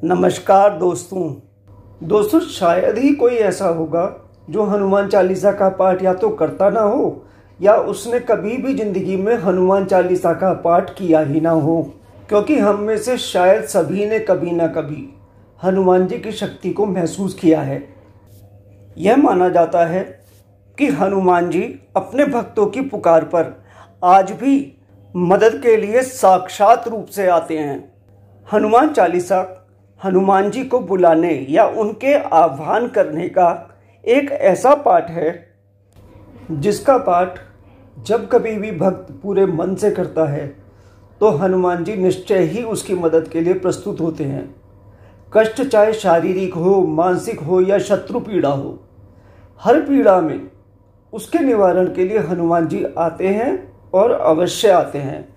नमस्कार दोस्तों शायद ही कोई ऐसा होगा जो हनुमान चालीसा का पाठ या तो करता ना हो या उसने कभी भी ज़िंदगी में हनुमान चालीसा का पाठ किया ही ना हो, क्योंकि हम में से शायद सभी ने कभी ना कभी हनुमान जी की शक्ति को महसूस किया है। यह माना जाता है कि हनुमान जी अपने भक्तों की पुकार पर आज भी मदद के लिए साक्षात रूप से आते हैं। हनुमान चालीसा हनुमान जी को बुलाने या उनके आह्वान करने का एक ऐसा पाठ है जिसका पाठ जब कभी भी भक्त पूरे मन से करता है तो हनुमान जी निश्चय ही उसकी मदद के लिए प्रस्तुत होते हैं। कष्ट चाहे शारीरिक हो, मानसिक हो या शत्रु पीड़ा हो, हर पीड़ा में उसके निवारण के लिए हनुमान जी आते हैं और अवश्य आते हैं।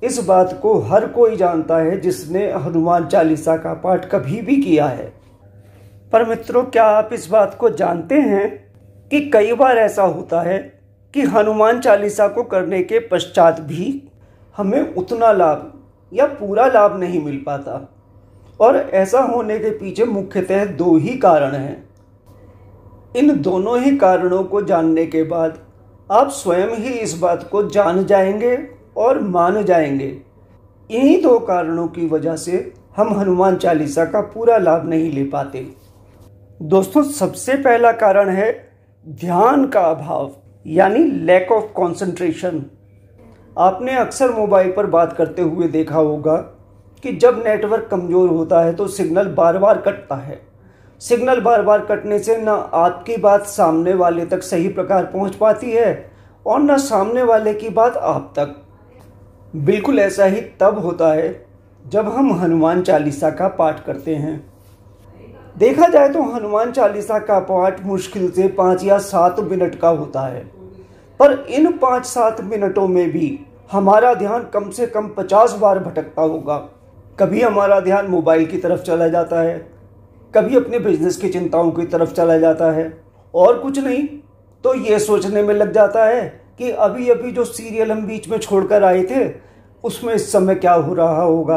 इस बात को हर कोई जानता है जिसने हनुमान चालीसा का पाठ कभी भी किया है। पर मित्रों, क्या आप इस बात को जानते हैं कि कई बार ऐसा होता है कि हनुमान चालीसा को करने के पश्चात भी हमें उतना लाभ या पूरा लाभ नहीं मिल पाता, और ऐसा होने के पीछे मुख्यतः दो ही कारण हैं। इन दोनों ही कारणों को जानने के बाद आप स्वयं ही इस बात को जान जाएंगे और मान जाएंगे। इन्हीं दो कारणों की वजह से हम हनुमान चालीसा का पूरा लाभ नहीं ले पाते। दोस्तों, सबसे पहला कारण है ध्यान का अभाव, यानी लैक ऑफ कंसंट्रेशन। आपने अक्सर मोबाइल पर बात करते हुए देखा होगा कि जब नेटवर्क कमज़ोर होता है तो सिग्नल बार बार कटता है। सिग्नल बार बार कटने से न आपकी बात सामने वाले तक सही प्रकार पहुंच पाती है और न सामने वाले की बात आप तक। बिल्कुल ऐसा ही तब होता है जब हम हनुमान चालीसा का पाठ करते हैं। देखा जाए तो हनुमान चालीसा का पाठ मुश्किल से 5 या 7 मिनट का होता है, पर इन 5-7 मिनटों में भी हमारा ध्यान कम से कम 50 बार भटकता होगा। कभी हमारा ध्यान मोबाइल की तरफ चला जाता है, कभी अपने बिजनेस की चिंताओं की तरफ चला जाता है, और कुछ नहीं तो ये सोचने में लग जाता है कि अभी अभी जो सीरियल हम बीच में छोड़कर आए थे उसमें इस समय क्या हो रहा होगा।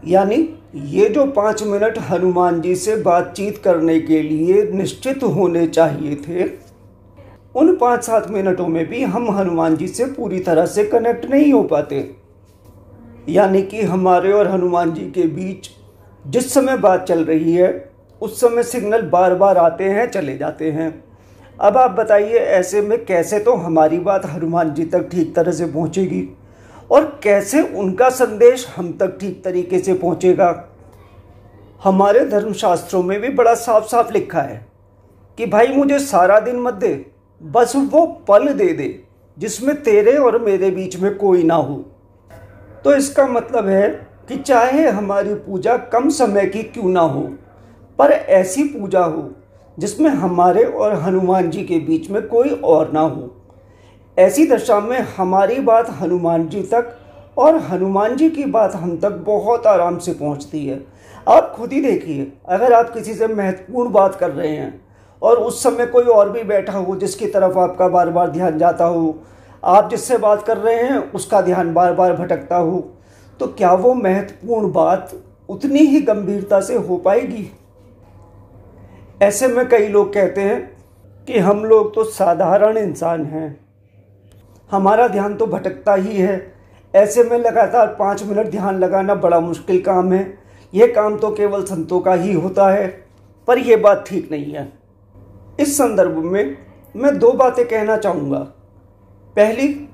यानी ये जो 5 मिनट हनुमान जी से बातचीत करने के लिए निश्चित होने चाहिए थे, उन 5-7 मिनटों में भी हम हनुमान जी से पूरी तरह से कनेक्ट नहीं हो पाते। यानी कि हमारे और हनुमान जी के बीच जिस समय बात चल रही है उस समय सिग्नल बार बार आते हैं, चले जाते हैं। अब आप बताइए, ऐसे में कैसे तो हमारी बात हनुमान जी तक ठीक तरह से पहुंचेगी और कैसे उनका संदेश हम तक ठीक तरीके से पहुंचेगा। हमारे धर्मशास्त्रों में भी बड़ा साफ साफ लिखा है कि भाई मुझे सारा दिन मत दे, बस वो पल दे दे जिसमें तेरे और मेरे बीच में कोई ना हो। तो इसका मतलब है कि चाहे हमारी पूजा कम समय की क्यों ना हो, पर ऐसी पूजा हो जिसमें हमारे और हनुमान जी के बीच में कोई और ना हो। ऐसी दशा में हमारी बात हनुमान जी तक और हनुमान जी की बात हम तक बहुत आराम से पहुंचती है। आप खुद ही देखिए, अगर आप किसी से महत्वपूर्ण बात कर रहे हैं और उस समय कोई और भी बैठा हो जिसकी तरफ आपका बार बार ध्यान जाता हो, आप जिससे बात कर रहे हैं उसका ध्यान बार बार भटकता हो, तो क्या वो महत्वपूर्ण बात उतनी ही गंभीरता से हो पाएगी? ऐसे में कई लोग कहते हैं कि हम लोग तो साधारण इंसान हैं, हमारा ध्यान तो भटकता ही है। ऐसे में लगातार 5 मिनट ध्यान लगाना बड़ा मुश्किल काम है, यह काम तो केवल संतों का ही होता है। पर यह बात ठीक नहीं है। इस संदर्भ में मैं 2 बातें कहना चाहूँगा। पहली,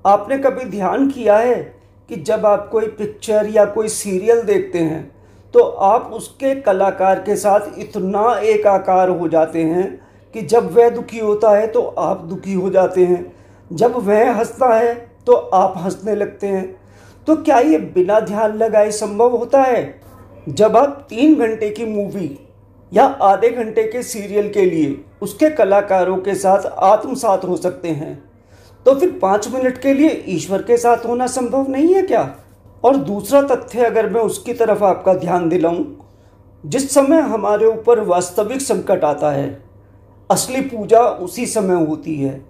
आपने कभी ध्यान किया है कि जब आप कोई पिक्चर या कोई सीरियल देखते हैं तो आप उसके कलाकार के साथ इतना एकाकार हो जाते हैं कि जब वह दुखी होता है तो आप दुखी हो जाते हैं, जब वह हंसता है तो आप हंसने लगते हैं। तो क्या ये बिना ध्यान लगाए संभव होता है? जब आप 3 घंटे की मूवी या आधे घंटे के सीरियल के लिए उसके कलाकारों के साथ आत्मसात हो सकते हैं, तो फिर 5 मिनट के लिए ईश्वर के साथ होना संभव नहीं है क्या? और दूसरा तथ्य अगर मैं उसकी तरफ आपका ध्यान दिलाऊं, जिस समय हमारे ऊपर वास्तविक संकट आता है, असली पूजा उसी समय होती है।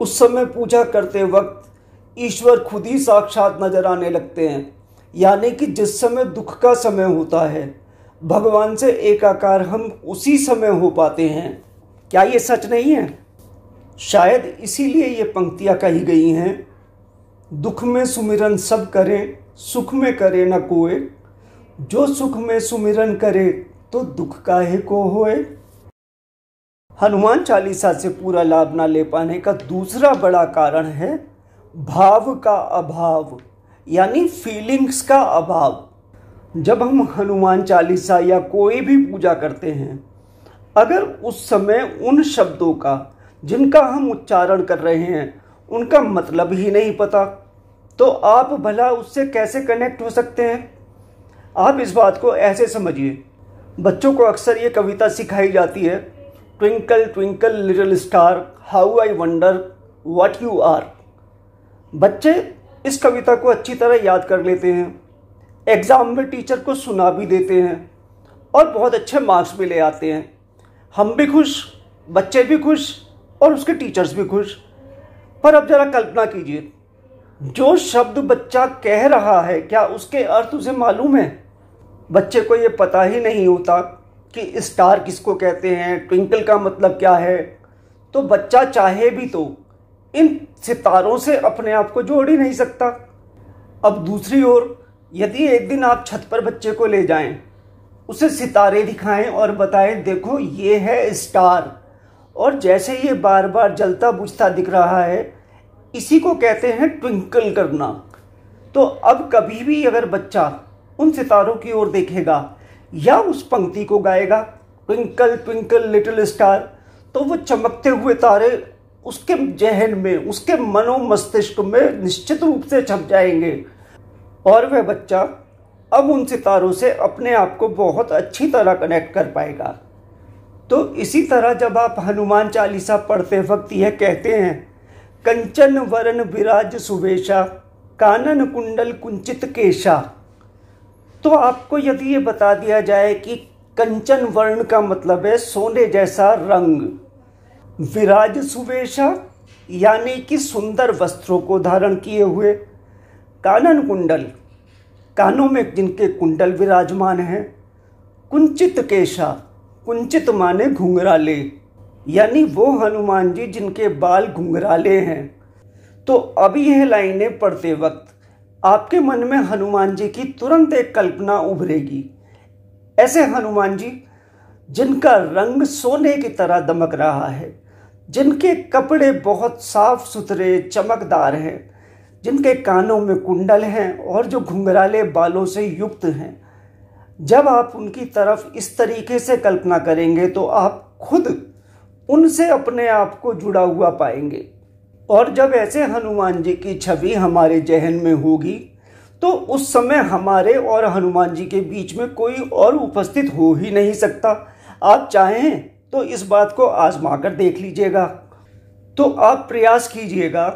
उस समय पूजा करते वक्त ईश्वर खुद ही साक्षात नजर आने लगते हैं। यानी कि जिस समय दुख का समय होता है, भगवान से एकाकार हम उसी समय हो पाते हैं। क्या ये सच नहीं है? शायद इसीलिए ये पंक्तियाँ कही गई हैं, दुख में सुमिरन सब करें, सुख में करे न कोय, जो सुख में सुमिरन करे तो दुख काहे को होए। हनुमान चालीसा से पूरा लाभ ना ले पाने का दूसरा बड़ा कारण है भाव का अभाव, यानी फीलिंग्स का अभाव। जब हम हनुमान चालीसा या कोई भी पूजा करते हैं, अगर उस समय उन शब्दों का जिनका हम उच्चारण कर रहे हैं उनका मतलब ही नहीं पता, तो आप भला उससे कैसे कनेक्ट हो सकते हैं? आप इस बात को ऐसे समझिए, बच्चों को अक्सर ये कविता सिखाई जाती है, twinkle twinkle little star how I wonder what you are. बच्चे इस कविता को अच्छी तरह याद कर लेते हैं, एग्ज़ाम में टीचर को सुना भी देते हैं और बहुत अच्छे मार्क्स भी ले आते हैं। हम भी खुश, बच्चे भी खुश और उसके टीचर्स भी खुश। पर अब ज़रा कल्पना कीजिए, जो शब्द बच्चा कह रहा है क्या उसके अर्थ उसे मालूम है? बच्चे को ये पता ही नहीं होता कि स्टार किसको कहते हैं, ट्विंकल का मतलब क्या है। तो बच्चा चाहे भी तो इन सितारों से अपने आप को जोड़ ही नहीं सकता। अब दूसरी ओर यदि एक दिन आप छत पर बच्चे को ले जाएं, उसे सितारे दिखाएं और बताएं देखो ये है स्टार, और जैसे ये बार बार जलता बुझता दिख रहा है इसी को कहते हैं ट्विंकल करना। तो अब कभी भी अगर बच्चा उन सितारों की ओर देखेगा या उस पंक्ति को गाएगा, ट्विंकल ट्विंकल लिटिल स्टार, तो वो चमकते हुए तारे उसके जहन में, उसके मनो मस्तिष्क में निश्चित रूप से छप जाएंगे और वह बच्चा अब उन सितारों से अपने आप को बहुत अच्छी तरह कनेक्ट कर पाएगा। तो इसी तरह जब आप हनुमान चालीसा पढ़ते वक्त यह कहते हैं, कंचन वरन विराज सुवेशा कानन कुंडल कुंचित केशा, तो आपको यदि ये बता दिया जाए कि कंचन वर्ण का मतलब है सोने जैसा रंग, विराज सुवेशा यानी कि सुंदर वस्त्रों को धारण किए हुए, कानन कुंडल कानों में जिनके कुंडल विराजमान हैं, कुंचित केशा कुंचित माने घुंघराले, यानी वो हनुमान जी जिनके बाल घुंघराले हैं। तो अब यह लाइनें पढ़ते वक्त आपके मन में हनुमान जी की तुरंत एक कल्पना उभरेगी, ऐसे हनुमान जी जिनका रंग सोने की तरह दमक रहा है, जिनके कपड़े बहुत साफ सुथरे चमकदार हैं, जिनके कानों में कुंडल हैं और जो घुंघराले बालों से युक्त हैं। जब आप उनकी तरफ इस तरीके से कल्पना करेंगे तो आप खुद उनसे अपने आप को जुड़ा हुआ पाएंगे। और जब ऐसे हनुमान जी की छवि हमारे जहन में होगी तो उस समय हमारे और हनुमान जी के बीच में कोई और उपस्थित हो ही नहीं सकता। आप चाहें तो इस बात को आजमा कर देख लीजिएगा। तो आप प्रयास कीजिएगा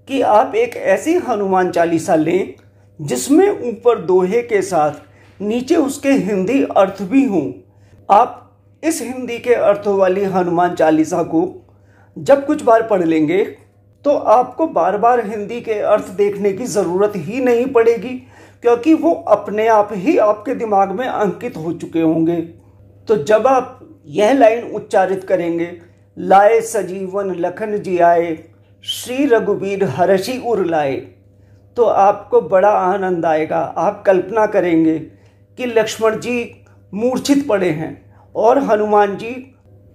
कि आप एक ऐसी हनुमान चालीसा लें जिसमें ऊपर दोहे के साथ नीचे उसके हिंदी अर्थ भी हों। आप इस हिंदी के अर्थों वाली हनुमान चालीसा को जब कुछ बार पढ़ लेंगे तो आपको बार बार हिंदी के अर्थ देखने की ज़रूरत ही नहीं पड़ेगी, क्योंकि वो अपने आप ही आपके दिमाग में अंकित हो चुके होंगे। तो जब आप यह लाइन उच्चारित करेंगे, लाए सजीवन लखन जी आए, श्री रघुबीर हरषि उर लाए, तो आपको बड़ा आनंद आएगा। आप कल्पना करेंगे कि लक्ष्मण जी मूर्छित पड़े हैं और हनुमान जी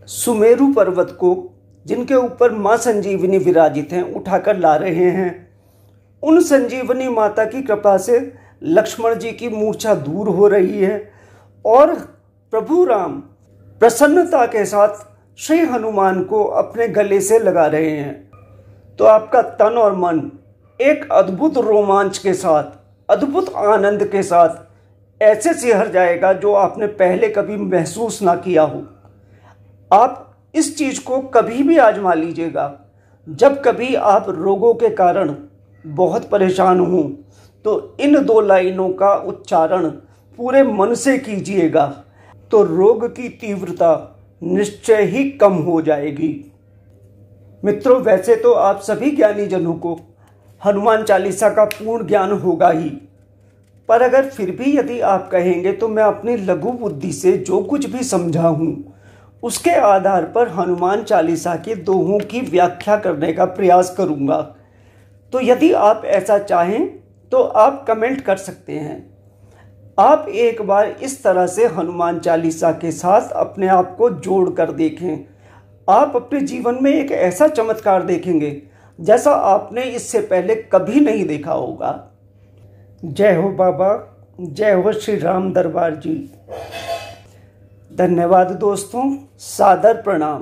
सुमेरु पर्वत को, जिनके ऊपर माँ संजीवनी विराजित हैं, उठाकर ला रहे हैं। उन संजीवनी माता की कृपा से लक्ष्मण जी की मूर्छा दूर हो रही है और प्रभु राम प्रसन्नता के साथ श्री हनुमान को अपने गले से लगा रहे हैं। तो आपका तन और मन एक अद्भुत रोमांच के साथ, अद्भुत आनंद के साथ ऐसे सिहर जाएगा जो आपने पहले कभी महसूस ना किया हो। आप इस चीज़ को कभी भी आजमा लीजिएगा। जब कभी आप रोगों के कारण बहुत परेशान हों तो इन दो लाइनों का उच्चारण पूरे मन से कीजिएगा, तो रोग की तीव्रता निश्चय ही कम हो जाएगी। मित्रों, वैसे तो आप सभी ज्ञानी जनों को हनुमान चालीसा का पूर्ण ज्ञान होगा ही, पर अगर फिर भी यदि आप कहेंगे तो मैं अपनी लघु बुद्धि से जो कुछ भी समझा हूँ उसके आधार पर हनुमान चालीसा के दोहों की व्याख्या करने का प्रयास करूँगा। तो यदि आप ऐसा चाहें तो आप कमेंट कर सकते हैं। आप एक बार इस तरह से हनुमान चालीसा के साथ अपने आप को जोड़ कर देखें। आप अपने जीवन में एक ऐसा चमत्कार देखेंगे जैसा आपने इससे पहले कभी नहीं देखा होगा। जय हो बाबा, जय हो श्री राम दरबार जी। धन्यवाद दोस्तों, सादर प्रणाम।